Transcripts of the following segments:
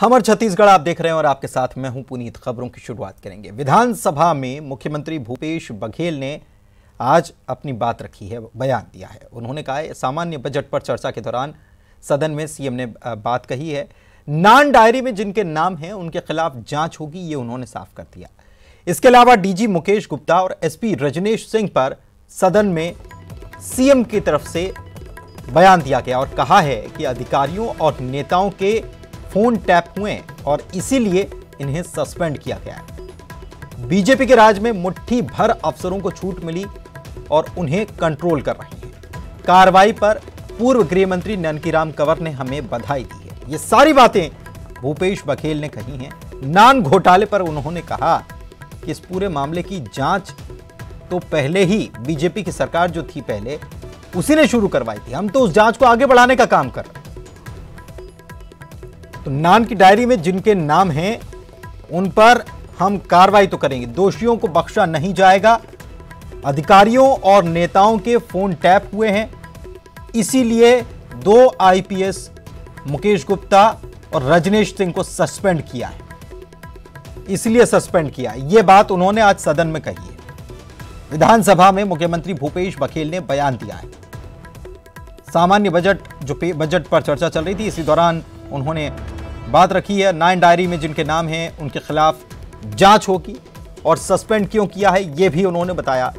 हमर छत्तीसगढ़ आप देख रहे हैं और आपके साथ मैं हूं पुनीत। खबरों की शुरुआत करेंगे। विधानसभा में मुख्यमंत्री भूपेश बघेल ने आज अपनी बात रखी है, बयान दिया है। उन्होंने कहा है सामान्य बजट पर चर्चा के दौरान सदन में सीएम ने बात कही है, नान डायरी में जिनके नाम हैं उनके खिलाफ जांच होगी, ये उन्होंने साफ कर दिया। इसके अलावा डीजी मुकेश गुप्ता और एसपी रजनेश सिंह पर सदन में सीएम की तरफ से बयान दिया गया और कहा है कि अधिकारियों और नेताओं के फोन टैप हुए और इसीलिए इन्हें सस्पेंड किया गया है। बीजेपी के राज में मुट्ठी भर अफसरों को छूट मिली और उन्हें कंट्रोल कर रही है। कार्रवाई पर पूर्व गृह मंत्री ननकीराम कंवर ने हमें बधाई दी है। ये सारी बातें भूपेश बघेल ने कही हैं। नान घोटाले पर उन्होंने कहा कि इस पूरे मामले की जांच तो पहले ही बीजेपी की सरकार जो थी पहले उसी ने शुरू करवाई थी, हम तो उस जांच को आगे बढ़ाने का काम कर रहे हैं। तो नान की डायरी में जिनके नाम हैं उन पर हम कार्रवाई तो करेंगे, दोषियों को बख्शा नहीं जाएगा। अधिकारियों और नेताओं के फोन टैप हुए हैं, इसीलिए 2 आईपीएस मुकेश गुप्ता और रजनेश सिंह को सस्पेंड किया है, इसलिए सस्पेंड किया। यह बात उन्होंने आज सदन में कही है। विधानसभा में मुख्यमंत्री भूपेश बघेल ने बयान दिया है। सामान्य बजट पर चर्चा चल रही थी, इसी दौरान उन्होंने बात रखी है, नान डायरी में जिनके नाम हैं उनके खिलाफ जांच होगी और सस्पेंड क्यों किया है यह भी उन्होंने बताया।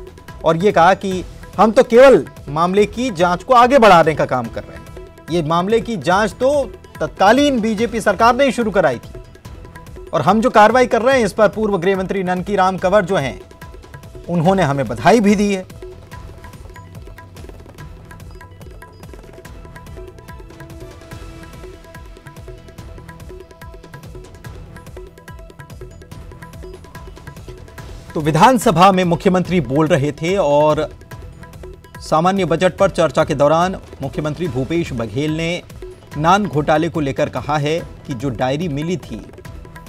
और यह कहा कि हम तो केवल मामले की जांच को आगे बढ़ाने का काम कर रहे हैं। ये मामले की जांच तो तत्कालीन बीजेपी सरकार ने ही शुरू कराई थी और हम जो कार्रवाई कर रहे हैं इस पर पूर्व गृह मंत्री ननकीराम कंवर जो हैं उन्होंने हमें बधाई भी दी है। तो विधानसभा में मुख्यमंत्री बोल रहे थे और सामान्य बजट पर चर्चा के दौरान मुख्यमंत्री भूपेश बघेल ने नान घोटाले को लेकर कहा है कि जो डायरी मिली थी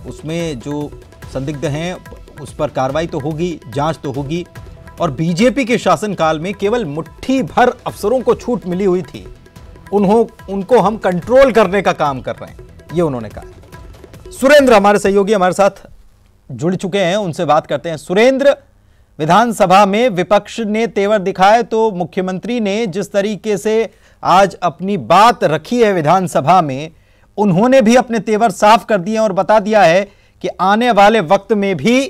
उसमें जो संदिग्ध हैं उस पर कार्रवाई तो होगी, जांच तो होगी। और बीजेपी के शासनकाल में केवल मुट्ठी भर अफसरों को छूट मिली हुई थी, उनको हम कंट्रोल करने का काम कर रहे हैं, ये उन्होंने कहा। सुरेंद्र हमारे सहयोगी हमारे साथ जुड़ चुके हैं, उनसे बात करते हैं। सुरेंद्र, विधानसभा में विपक्ष ने तेवर दिखाए तो मुख्यमंत्री ने जिस तरीके से आज अपनी बात रखी है विधानसभा में, उन्होंने भी अपने तेवर साफ कर दिए और बता दिया है कि आने वाले वक्त में भी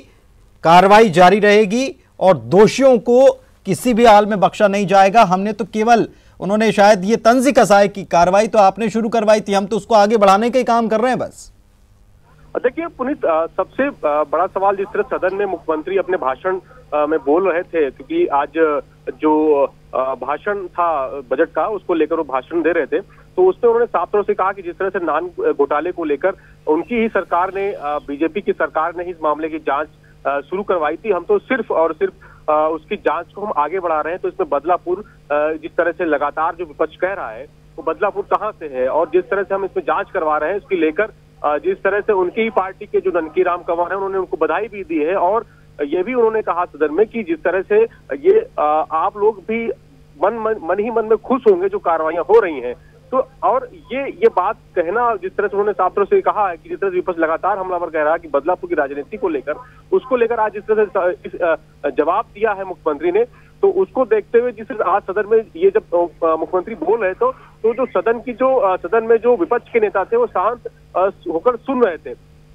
कार्रवाई जारी रहेगी और दोषियों को किसी भी हाल में बख्शा नहीं जाएगा। हमने तो केवल, उन्होंने शायद ये तंज कसा है कि कार्रवाई तो आपने शुरू करवाई थी, हम तो उसको आगे बढ़ाने का ही काम कर रहे हैं बस। देखिए पुनीत, सबसे बड़ा सवाल जिस तरह सदन में मुख्यमंत्री अपने भाषण में बोल रहे थे, क्योंकि आज जो भाषण था बजट का उसको लेकर वो भाषण दे रहे थे, तो उसमें उन्होंने साफ तौर से कहा कि जिस तरह से नान घोटाले को लेकर उनकी ही सरकार ने, बीजेपी की सरकार ने ही इस मामले की जांच शुरू करवाई थी, हम तो सिर्फ और सिर्फ उसकी जांच को हम आगे बढ़ा रहे हैं। तो इसमें बदलापुर, जिस तरह से लगातार जो विपक्ष कह रहा है वो बदलापुर कहाँ से है, और जिस तरह से हम इसमें जांच करवा रहे हैं उसकी लेकर जिस तरह से उनकी ही पार्टी के जो ननकीराम कंवर है उन्होंने उनको बधाई भी दी है। और ये भी उन्होंने कहा सदन में कि जिस तरह से ये आप लोग भी मन ही मन में खुश होंगे जो कार्रवाइयां हो रही हैं। तो और ये बात कहना, जिस तरह से उन्होंने साफ तौर से कहा है कि जिस तरह से विपक्ष लगातार हमलावर कह रहा है कि बदलापुर की राजनीति को लेकर, उसको लेकर आज जिस तरह से जवाब दिया है मुख्यमंत्री ने, तो उसको देखते हुए जिस आज सदन में ये जब मुख्यमंत्री बोल रहे तो जो सदन में जो विपक्ष के नेता थे वो शांत होकर सुन रहे थे।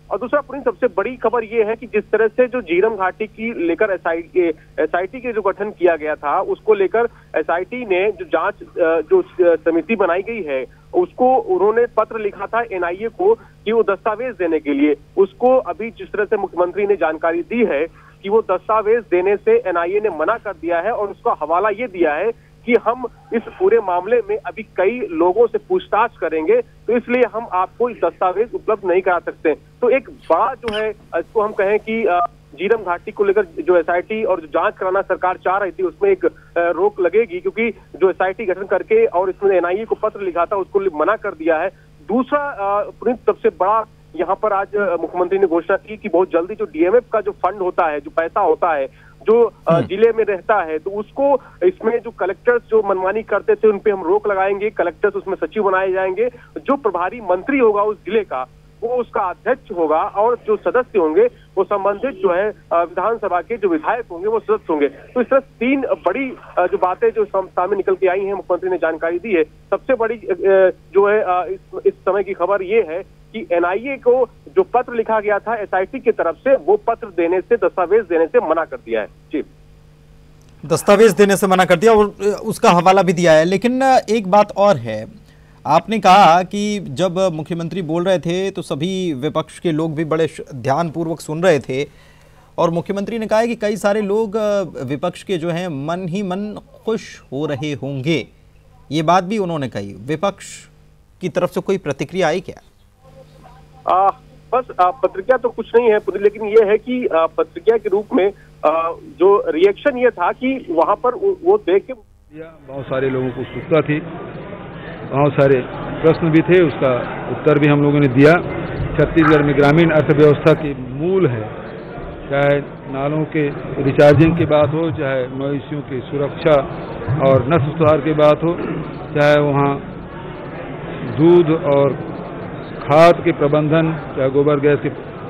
और दूसरा पुनीत, सबसे बड़ी खबर ये है कि जिस तरह से जो झीरम घाटी की लेकर एसआईटी के जो गठन किया गया था उसको लेकर एसआईटी ने जो जांच जो समिति बनाई गई है उसको उन्होंने पत्र लिखा था एनआईए को कि वो दस्तावेज देने के लिए, उसको अभी जिस तरह से मुख्यमंत्री ने जानकारी दी है कि वो दस्तावेज देने से एनआईए ने मना कर दिया है और उसका हवाला ये दिया है कि हम इस पूरे मामले में अभी कई लोगों से पूछताछ करेंगे, तो इसलिए हम आपको इस दस्तावेज उपलब्ध नहीं करा सकते। तो एक बात जो है, इसको हम कहें कि झीरम घाटी को लेकर जो एसआईटी और जो जांच कराना सरकार चाह रही थी उसमें एक रोक लगेगी, क्योंकि जो एसआईटी गठन करके और इसमें एनआईए को पत्र लिखा था उसको मना कर दिया है। दूसरा सबसे बड़ा यहाँ पर आज मुख्यमंत्री ने घोषणा की कि बहुत जल्दी जो डीएमएफ का जो फंड होता है, जो पैसा होता है जो जिले में रहता है, तो उसको इसमें जो कलेक्टर्स जो मनमानी करते थे उन पे हम रोक लगाएंगे। कलेक्टर्स उसमें सचिव बनाए जाएंगे, जो प्रभारी मंत्री होगा उस जिले का वो उसका अध्यक्ष होगा और जो सदस्य होंगे वो संबंधित जो है विधानसभा के जो विधायक होंगे वो सदस्य होंगे। तो इस तरह 3 बड़ी जो बातें जो सामने निकल के आई हैं, मुख्यमंत्री ने जानकारी दी है। सबसे बड़ी जो है इस समय की खबर ये है कि एनआईए को जो पत्र लिखा गया था एसआईटी की तरफ से, वो पत्र देने से, दस्तावेज देने से मना कर दिया है। जी, दस्तावेज देने से मना कर दिया और उसका हवाला भी दिया है। लेकिन एक बात और है, आपने कहा कि जब मुख्यमंत्री बोल रहे थे तो सभी विपक्ष के लोग भी बड़े ध्यानपूर्वक सुन रहे थे और मुख्यमंत्री ने कहा है कि कई सारे लोग विपक्ष के जो हैं मन ही मन खुश हो रहे होंगे। ये बात भी उन्होंने कही। विपक्ष की तरफ से कोई प्रतिक्रिया आई क्या? बस प्रतिक्रिया तो कुछ नहीं है, लेकिन ये है कि प्रतिक्रिया के रूप में जो रिएक्शन ये था कि वहां पर वो देख के बहुत सारे लोगों को उत्सुकता थी, बहुत सारे प्रश्न भी थे, उसका उत्तर भी हम लोगों ने दिया। छत्तीसगढ़ में ग्रामीण अर्थव्यवस्था की मूल है, चाहे नालों के रिचार्जिंग की बात हो, चाहे मवेशियों की सुरक्षा और नस्ल सुधार की बात हो, चाहे वहाँ दूध और खाद के प्रबंधन, चाहे गोबर गैस के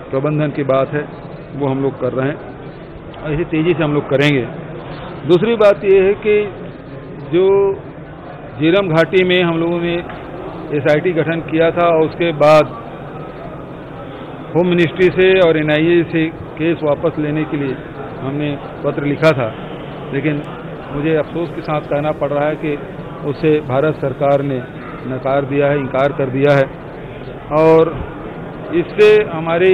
प्रबंधन की बात है, वो हम लोग कर रहे हैं और इसे तेजी से हम लोग करेंगे। दूसरी बात ये है कि जो झीरम घाटी में हम लोगों ने एसआईटी गठन किया था और उसके बाद होम मिनिस्ट्री से और एनआईए से केस वापस लेने के लिए हमने पत्र लिखा था, लेकिन मुझे अफसोस के साथ कहना पड़ रहा है कि उसे भारत सरकार ने नकार दिया है, इनकार कर दिया है और इससे हमारी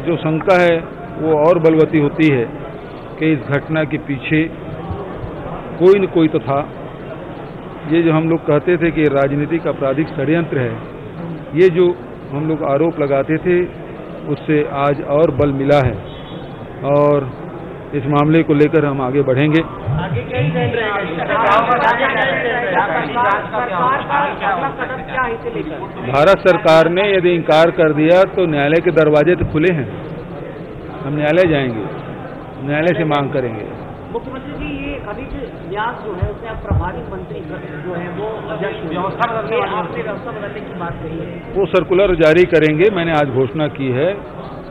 जो शंका है वो और बलवती होती है कि इस घटना के पीछे कोई न कोई तो था। ये जो हम लोग कहते थे कि राजनीतिक आपराधिक षड्यंत्र है, ये जो हम लोग आरोप लगाते थे उससे आज और बल मिला है और इस मामले को लेकर हम आगे बढ़ेंगे। भारत सरकार ने यदि इनकार कर दिया तो न्यायालय के दरवाजे तो खुले हैं, हम न्यायालय जाएंगे, न्यायालय से मांग करेंगे। मुख्यमंत्री जी, ये अभी न्यास जो है उसमें प्रभारी मंत्री जो है वो व्यवस्था बदलने की बात कही है, वो सर्कुलर जारी करेंगे। मैंने आज घोषणा की है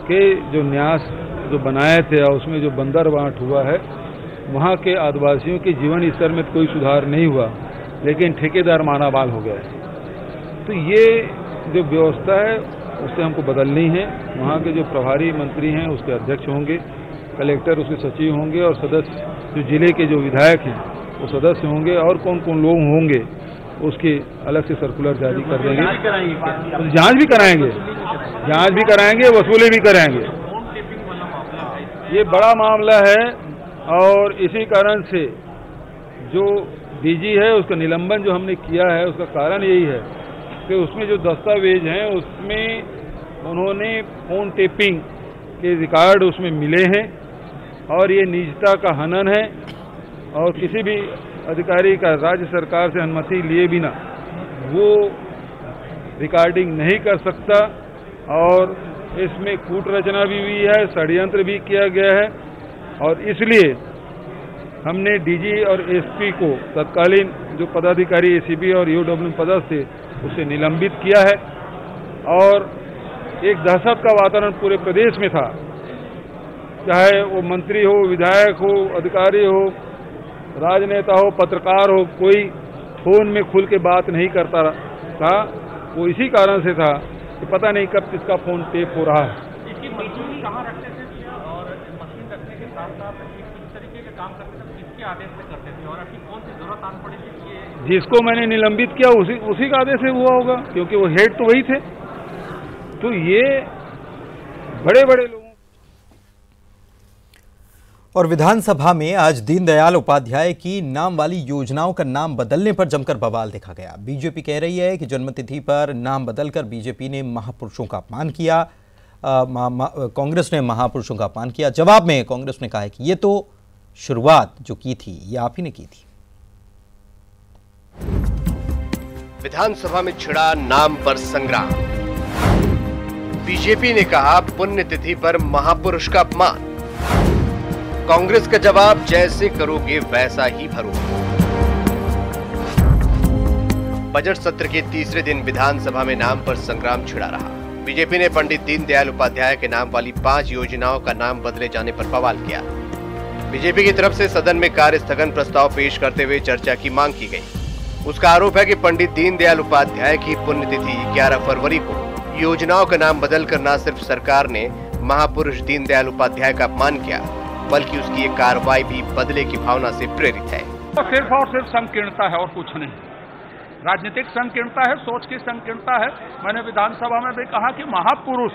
कि जो न्यास जो बनाए थे और उसमें जो बंदरबांट हुआ है, वहाँ के आदिवासियों के जीवन स्तर में कोई सुधार नहीं हुआ, लेकिन ठेकेदार मानाबाल हो गया है। तो ये जो व्यवस्था है उससे हमको बदलनी है। वहाँ के जो प्रभारी मंत्री हैं उसके अध्यक्ष होंगे, कलेक्टर उसके सचिव होंगे और सदस्य जो जिले के जो विधायक हैं वो सदस्य होंगे और कौन कौन लोग होंगे उसके अलग से सर्कुलर जारी कर देंगे। जांच भी कराएंगे, वसूली भी कराएंगे। ये बड़ा मामला है और इसी कारण से जो डीजी है उसका निलंबन जो हमने किया है उसका कारण यही है कि उसमें जो दस्तावेज हैं उसमें उन्होंने फोन टेपिंग के रिकॉर्ड उसमें मिले हैं और ये निजता का हनन है और किसी भी अधिकारी का राज्य सरकार से अनुमति लिए बिना वो रिकॉर्डिंग नहीं कर सकता और इसमें कूट रचना भी हुई है, षड्यंत्र भी किया गया है और इसलिए हमने डीजी और एसपी को तत्कालीन जो पदाधिकारी एसीबी और ईओडब्ल्यू पद से उसे निलंबित किया है और एक दहशत का वातावरण पूरे प्रदेश में था, चाहे वो मंत्री हो, विधायक हो, अधिकारी हो, राजनेता हो, पत्रकार हो, कोई फोन में खुल के बात नहीं करता था। वो इसी कारण से था कि पता नहीं कब किसका फोन टेप हो रहा है। इसकी मंजूरी कहाँ रखते थे और मशीन रखने के साथ साथ किस तरीके के काम करते थे, किसके आदेश से करते थे और आपकी कौन सी जरूरत आन पड़ी थी? जिसको मैंने निलंबित किया उसी का आदेश से हुआ होगा, क्योंकि वो हेड तो वही थे। तो ये बड़े बड़े लोग। और विधानसभा में आज दीनदयाल उपाध्याय की नाम वाली योजनाओं का नाम बदलने पर जमकर बवाल देखा गया। बीजेपी कह रही है कि जन्मतिथि पर नाम बदलकर बीजेपी ने महापुरुषों का अपमान किया, कांग्रेस ने महापुरुषों का अपमान किया। जवाब में कांग्रेस ने कहा है कि ये तो शुरुआत जो की थी ये आप ही ने की थी। विधानसभा में छिड़ा नाम पर संग्राम। बीजेपी ने कहा पुण्यतिथि पर महापुरुष का अपमान। कांग्रेस का जवाब, जैसे करोगे वैसा ही भरोगे। बजट सत्र के तीसरे दिन विधानसभा में नाम पर संग्राम छिड़ा रहा। बीजेपी ने पंडित दीनदयाल उपाध्याय के नाम वाली 5 योजनाओं का नाम बदले जाने पर बवाल किया। बीजेपी की तरफ से सदन में कार्य स्थगन प्रस्ताव पेश करते हुए चर्चा की मांग की गई। उसका आरोप है कि पंडित दीनदयाल उपाध्याय की पुण्यतिथि 11 फरवरी को योजनाओं का नाम बदलकर न सिर्फ सरकार ने महापुरुष दीनदयाल उपाध्याय का अपमान किया, बल्कि उसकी ये कार्रवाई भी बदले की भावना से प्रेरित है। तो सिर्फ और सिर्फ संकीर्णता है और कुछ नहीं। राजनीतिक संकीर्णता है, सोच की संकीर्णता है। मैंने विधानसभा में भी कहा कि महापुरुष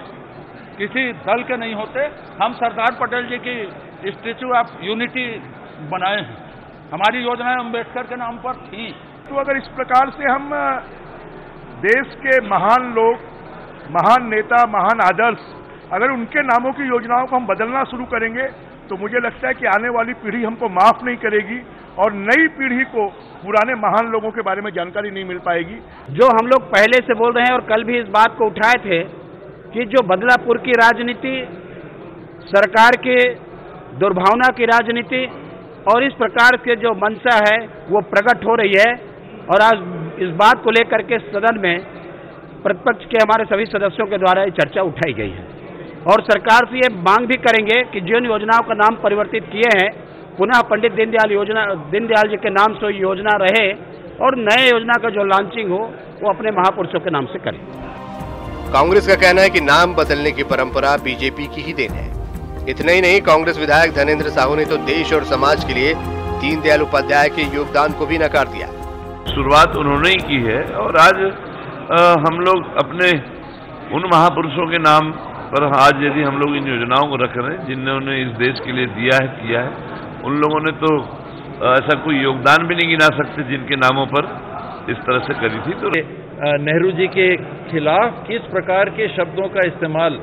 किसी दल के नहीं होते। हम सरदार पटेल जी की स्टैच्यू ऑफ यूनिटी बनाए हैं। हमारी योजनाएं अम्बेडकर के नाम पर थी। तो अगर इस प्रकार से हम देश के महान लोग, महान नेता, महान आदर्श, अगर उनके नामों की योजनाओं को हम बदलना शुरू करेंगे तो मुझे लगता है कि आने वाली पीढ़ी हमको माफ नहीं करेगी और नई पीढ़ी को पुराने महान लोगों के बारे में जानकारी नहीं मिल पाएगी। जो हम लोग पहले से बोल रहे हैं और कल भी इस बात को उठाए थे कि जो बदलापुर की राजनीति, सरकार के दुर्भावना की राजनीति और इस प्रकार के जो मंशा है वो प्रकट हो रही है। और आज इस बात को लेकर के सदन में प्रतिपक्ष के हमारे सभी सदस्यों के द्वारा ये चर्चा उठाई गई है और सरकार से ये मांग भी करेंगे कि जिन योजनाओं का नाम परिवर्तित किए हैं पुनः पंडित दीनदयाल जी के नाम से योजना रहे और नए योजना का जो लॉन्चिंग हो वो अपने महापुरुषों के नाम से करें। कांग्रेस का कहना है कि नाम बदलने की परंपरा बीजेपी की ही देन है। इतना ही नहीं, कांग्रेस विधायक धनेंद्र साहू ने तो देश और समाज के लिए दीनदयाल उपाध्याय के योगदान को भी नकार दिया। शुरुआत उन्होंने ही की है और आज हम लोग अपने उन महापुरुषों के नाम पर आज यदि हम लोग इन योजनाओं को रख रहे हैं जिन्होंने इस देश के लिए दिया है, किया है, उन लोगों ने तो ऐसा कोई योगदान भी नहीं गिना सकते जिनके नामों पर इस तरह से करी थी। तो नेहरू जी के खिलाफ किस प्रकार के शब्दों का इस्तेमाल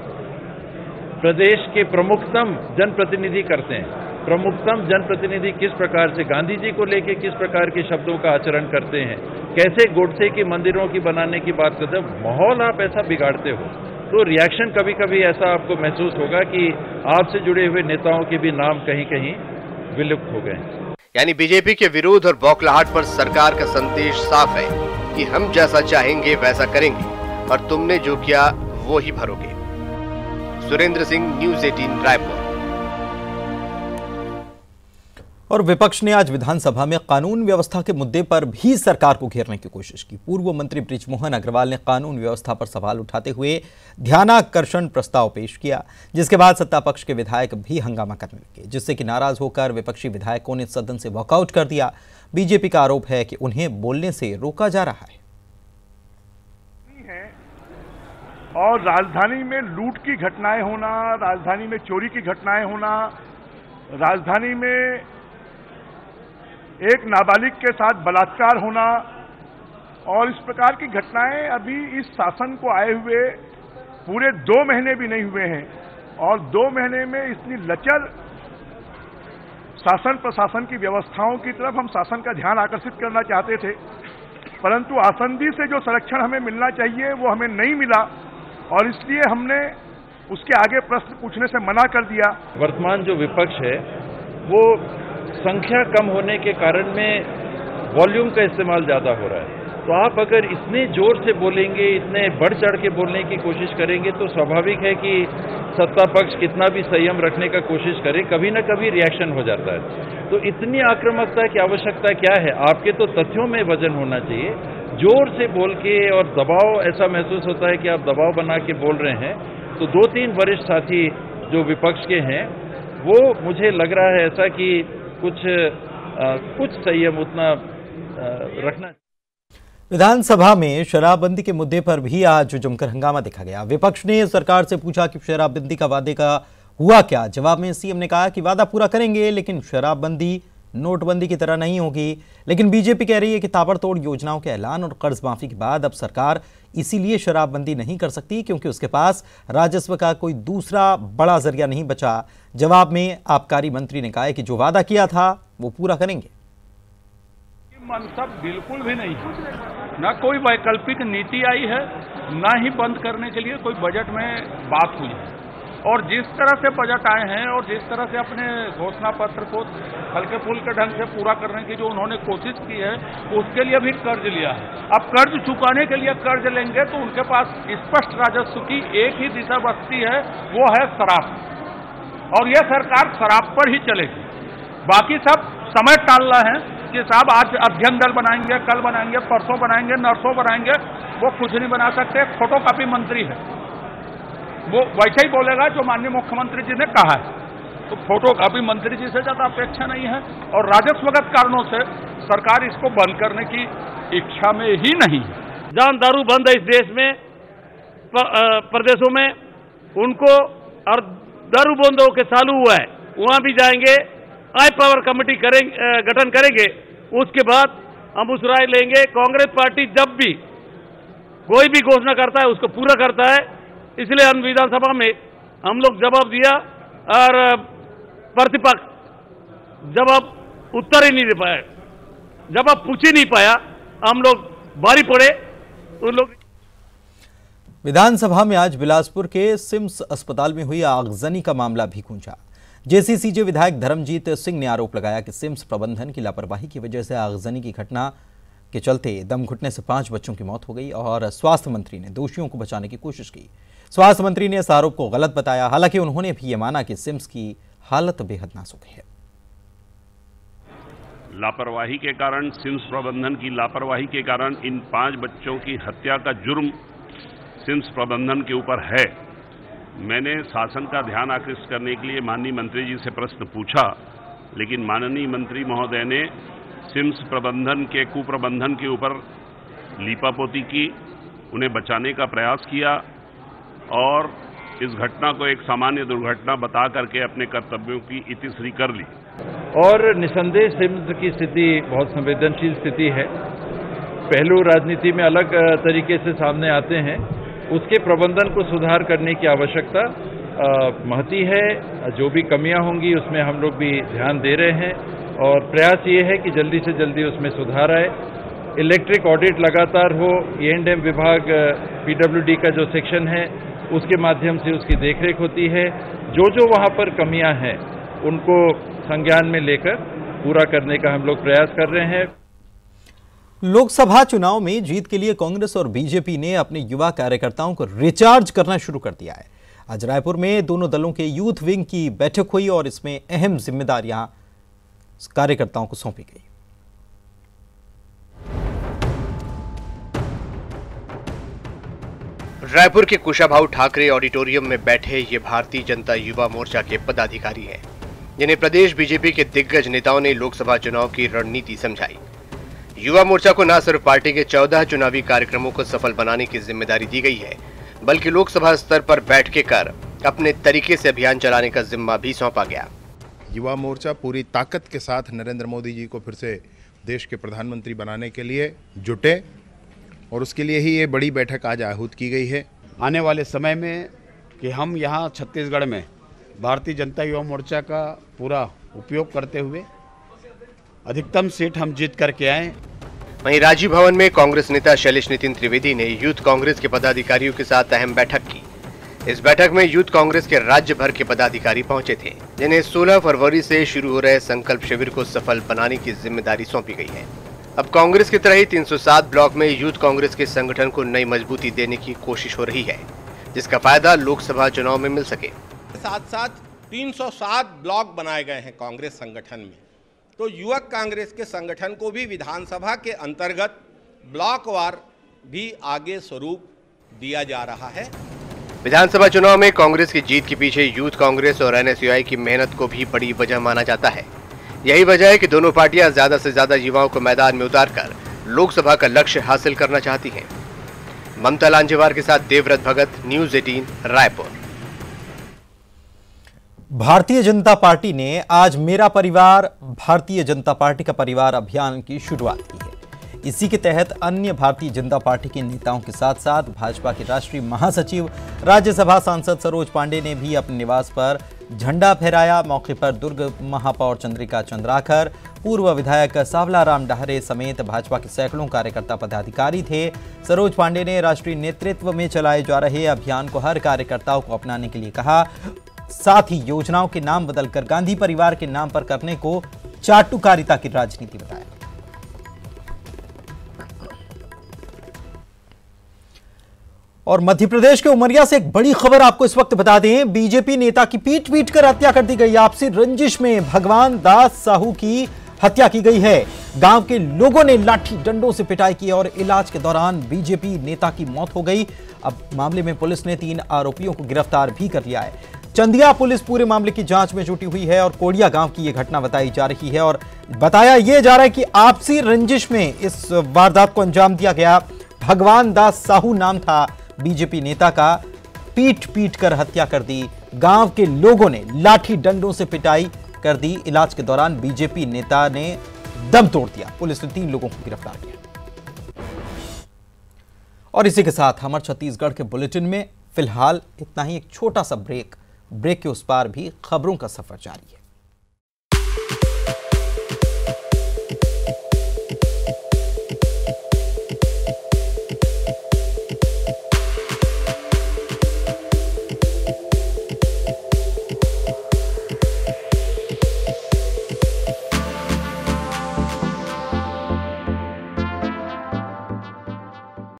प्रदेश के प्रमुखतम जनप्रतिनिधि करते हैं, प्रमुखतम जनप्रतिनिधि किस प्रकार से गांधी जी को लेके किस प्रकार के शब्दों का आचरण करते हैं, कैसे गोडसे की मंदिरों की बनाने की बात करते हैं, माहौल आप ऐसा बिगाड़ते हो तो रिएक्शन कभी कभी ऐसा आपको महसूस होगा कि आपसे जुड़े हुए नेताओं के भी नाम कहीं कहीं विलुप्त हो गए। यानी बीजेपी के विरोध और बौखलाहट पर सरकार का संदेश साफ है कि हम जैसा चाहेंगे वैसा करेंगे और तुमने जो किया वो ही भरोगे। सुरेंद्र सिंह, न्यूज़ 18 रायपुर। और विपक्ष ने आज विधानसभा में कानून व्यवस्था के मुद्दे पर भी सरकार को घेरने की कोशिश की। पूर्व मंत्री बृजमोहन अग्रवाल ने कानून व्यवस्था पर सवाल उठाते हुए ध्यानाकर्षण प्रस्ताव पेश किया, जिसके बाद सत्ता पक्ष के विधायक भी हंगामा करने लगे, जिससे कि नाराज होकर विपक्षी विधायकों ने सदन से वॉकआउट कर दिया। बीजेपी का आरोप है कि उन्हें बोलने से रोका जा रहा है। और राजधानी में लूट की घटनाएं होना, राजधानी में चोरी की घटनाएं होना, राजधानी में एक नाबालिग के साथ बलात्कार होना और इस प्रकार की घटनाएं अभी इस शासन को आए हुए पूरे 2 महीने भी नहीं हुए हैं और 2 महीने में इतनी लचर शासन प्रशासन की व्यवस्थाओं की तरफ हम शासन का ध्यान आकर्षित करना चाहते थे, परंतु आसंदी से जो संरक्षण हमें मिलना चाहिए वो हमें नहीं मिला और इसलिए हमने उसके आगे प्रश्न पूछने से मना कर दिया। वर्तमान जो विपक्ष है वो संख्या कम होने के कारण में वॉल्यूम का इस्तेमाल ज़्यादा हो रहा है, तो आप अगर इतने जोर से बोलेंगे, इतने बढ़ चढ़ के बोलने की कोशिश करेंगे तो स्वाभाविक है कि सत्ता पक्ष कितना भी संयम रखने का कोशिश करे, कभी ना कभी रिएक्शन हो जाता है। तो इतनी आक्रामकता की आवश्यकता क्या है? आपके तो तथ्यों में वजन होना चाहिए। जोर से बोल के और दबाव, ऐसा महसूस होता है कि आप दबाव बना के बोल रहे हैं। तो 2-3 वरिष्ठ साथी जो विपक्ष के हैं वो मुझे लग रहा है ऐसा कि कुछ संयम उतना रखना। विधानसभा में शराबबंदी के मुद्दे पर भी आज जमकर हंगामा देखा गया। विपक्ष ने सरकार से पूछा कि शराबबंदी का वादे का हुआ क्या। जवाब में सीएम ने कहा कि वादा पूरा करेंगे लेकिन शराबबंदी नोटबंदी की तरह नहीं होगी। लेकिन बीजेपी कह रही है कि ताबड़तोड़ योजनाओं के ऐलान और कर्ज माफी के बाद अब सरकार इसीलिए शराबबंदी नहीं कर सकती क्योंकि उसके पास राजस्व का कोई दूसरा बड़ा जरिया नहीं बचा। जवाब में आबकारी मंत्री ने कहा है कि जो वादा किया था वो पूरा करेंगे। मनसब बिल्कुल भी नहीं है, न कोई वैकल्पिक नीति आई है, न ही बंद करने के लिए कोई बजट में बात हुई है। और जिस तरह से बजट आए हैं और जिस तरह से अपने घोषणा पत्र को हल्के फुल्के ढंग से पूरा करने की जो उन्होंने कोशिश की है, उसके लिए भी कर्ज लिया है। अब कर्ज चुकाने के लिए कर्ज लेंगे तो उनके पास स्पष्ट राजस्व की एक ही दिशा बचती है, वो है शराब। और ये सरकार शराब पर ही चलेगी। बाकी सब समय टाल रहे हैं कि साहब आज अध्ययन दल बनाएंगे, कल बनाएंगे, परसों बनाएंगे, नरसों बनाएंगे। वो कुछ नहीं बना सकते, फोटोकॉपी मंत्री है। वो वैसे ही बोलेगा जो माननीय मुख्यमंत्री जी ने कहा है। तो फोटोकॉपी मंत्री जी से ज्यादा अपेक्षा नहीं है। और राजस्वगत कारणों से सरकार इसको बंद करने की इच्छा में ही नहीं है। जहां दारू बंद है इस देश में, प्रदेशों में, उनको और दारू बंद होकर चालू हुआ है, वहां भी जाएंगे, आई पावर कमेटी करेंगे, गठन करेंगे। उसके बाद हम उस राय लेंगे। कांग्रेस पार्टी जब भी कोई भी घोषणा करता है उसको पूरा करता है। इसलिए हम विधानसभा में हम लोग जवाब दिया और प्रतिपक्ष जवाब उत्तर ही नहीं दे पाया, जवाब पूछ ही नहीं पाया। हम लोग बारी पड़े उन लोग। विधानसभा में आज बिलासपुर के सिम्स अस्पताल में हुई आगजनी का मामला भी गूंजा। जेसीसीजे विधायक धर्मजीत सिंह ने आरोप लगाया कि सिम्स प्रबंधन की लापरवाही की वजह से आगजनी की घटना के चलते दम घुटने से 5 बच्चों की मौत हो गई और स्वास्थ्य मंत्री ने दोषियों को बचाने की कोशिश की। स्वास्थ्य मंत्री ने इस आरोप को गलत बताया। हालांकि उन्होंने भी ये माना कि सिम्स की हालत बेहद नाजुक है। लापरवाही के कारण, सिम्स प्रबंधन की लापरवाही के कारण इन 5 बच्चों की हत्या का जुर्म सिम्स प्रबंधन के ऊपर है। मैंने शासन का ध्यान आकृष्ट करने के लिए माननीय मंत्री जी से प्रश्न पूछा, लेकिन माननीय मंत्री महोदय ने सिम्स प्रबंधन के कुप्रबंधन के ऊपर लीपापोती की, उन्हें बचाने का प्रयास किया और इस घटना को एक सामान्य दुर्घटना बता करके अपने कर्तव्यों की इतिश्री कर ली। और निसंदेह सिम्स की स्थिति बहुत संवेदनशील स्थिति है। पहलू राजनीति में अलग तरीके से सामने आते हैं, उसके प्रबंधन को सुधार करने की आवश्यकता महती है। जो भी कमियां होंगी उसमें हम लोग भी ध्यान दे रहे हैं और प्रयास ये है कि जल्दी से जल्दी उसमें सुधार आए। इलेक्ट्रिक ऑडिट लगातार हो, E&M विभाग PWD का जो सेक्शन है उसके माध्यम से उसकी देखरेख होती है। जो वहां पर कमियां हैं उनको संज्ञान में लेकर पूरा करने का हम लोग प्रयास कर रहे हैं। लोकसभा चुनाव में जीत के लिए कांग्रेस और बीजेपी ने अपने युवा कार्यकर्ताओं को रिचार्ज करना शुरू कर दिया है। आज रायपुर में दोनों दलों के यूथ विंग की बैठक हुई और इसमें अहम जिम्मेदारियां कार्यकर्ताओं को सौंपी गई। रायपुर के कुशाभाऊ ठाकरे ऑडिटोरियम में बैठे ये भारतीय जनता युवा मोर्चा के पदाधिकारी हैं, जिन्हें प्रदेश बीजेपी के दिग्गज नेताओं ने लोकसभा चुनाव की रणनीति समझाई। युवा मोर्चा को न सिर्फ पार्टी के 14 चुनावी कार्यक्रमों को सफल बनाने की जिम्मेदारी दी गई है, बल्कि लोकसभा स्तर पर बैठ के कर अपने तरीके से अभियान चलाने का जिम्मा भी सौंपा गया। युवा मोर्चा पूरी ताकत के साथ नरेंद्र मोदी जी को फिर से देश के प्रधानमंत्री बनाने के लिए जुटे और उसके लिए ही ये बड़ी बैठक आज आहूत की गई है। आने वाले समय में कि हम यहाँ छत्तीसगढ़ में भारतीय जनता युवा मोर्चा का पूरा उपयोग करते हुए अधिकतम सीट हम जीत करके आए। वहीं राजीव भवन में कांग्रेस नेता शैलेश नितिन त्रिवेदी ने यूथ कांग्रेस के पदाधिकारियों के साथ अहम बैठक की। इस बैठक में यूथ कांग्रेस के राज्य भर के पदाधिकारी पहुंचे थे, जिन्हें 16 फरवरी से शुरू हो रहे संकल्प शिविर को सफल बनाने की जिम्मेदारी सौंपी गई है। अब कांग्रेस की तरह ही 307 ब्लॉक में यूथ कांग्रेस के संगठन को नई मजबूती देने की कोशिश हो रही है, जिसका फायदा लोकसभा चुनाव में मिल सके। साथ साथ 307 ब्लॉक बनाए गए हैं कांग्रेस संगठन में, तो युवक कांग्रेस के संगठन को भी विधानसभा के अंतर्गत ब्लॉकवार भी आगे स्वरूप दिया जा रहा है। विधानसभा चुनाव में कांग्रेस की जीत के पीछे यूथ कांग्रेस और NSUI की मेहनत को भी बड़ी वजह माना जाता है। यही वजह है कि दोनों पार्टियां ज्यादा से ज्यादा युवाओं को मैदान में उतारकर लोकसभा का लक्ष्य हासिल करना चाहती हैं। ममता लांजेवार के साथ देवव्रत भगत, न्यूज़ 18 रायपुर। भारतीय जनता पार्टी ने आज मेरा परिवार भारतीय जनता पार्टी का परिवार अभियान की शुरुआत की है। इसी के तहत अन्य भारतीय जनता पार्टी के नेताओं के साथ साथ भाजपा के राष्ट्रीय महासचिव राज्यसभा सांसद सरोज पांडे ने भी अपने निवास पर झंडा फहराया। मौके पर दुर्ग महापौर चंद्रिका चंद्राकर, पूर्व विधायक सावलाराम डहरे समेत भाजपा के सैकड़ों कार्यकर्ता पदाधिकारी थे। सरोज पांडे ने राष्ट्रीय नेतृत्व में चलाए जा रहे अभियान को हर कार्यकर्ताओं को अपनाने के लिए कहा। साथ ही योजनाओं के नाम बदलकर गांधी परिवार के नाम पर करने को चाटुकारिता की राजनीति बताया। और मध्य प्रदेश के उमरिया से एक बड़ी खबर आपको इस वक्त बता दें। बीजेपी नेता की पीट पीट कर हत्या कर दी गई। आपसी रंजिश में भगवान दास साहू की हत्या की गई है। गांव के लोगों ने लाठी डंडों से पिटाई की और इलाज के दौरान बीजेपी नेता की मौत हो गई। अब मामले में पुलिस ने 3 आरोपियों को गिरफ्तार भी कर लिया है। चंदिया पुलिस पूरे मामले की जांच में जुटी हुई है और कोड़िया गांव की यह घटना बताई जा रही है और बताया यह जा रहा है कि आपसी रंजिश में इस वारदात को अंजाम दिया गया। भगवान दास साहू नाम था बीजेपी नेता का। पीट पीट कर हत्या कर दी। गांव के लोगों ने लाठी डंडों से पिटाई कर दी। इलाज के दौरान बीजेपी नेता ने दम तोड़ दिया। पुलिस ने 3 लोगों को गिरफ्तार किया। और इसी के साथ हमारे छत्तीसगढ़ के बुलेटिन में फिलहाल इतना ही। एक छोटा सा ब्रेक के उस पार भी खबरों का सफर जारी है।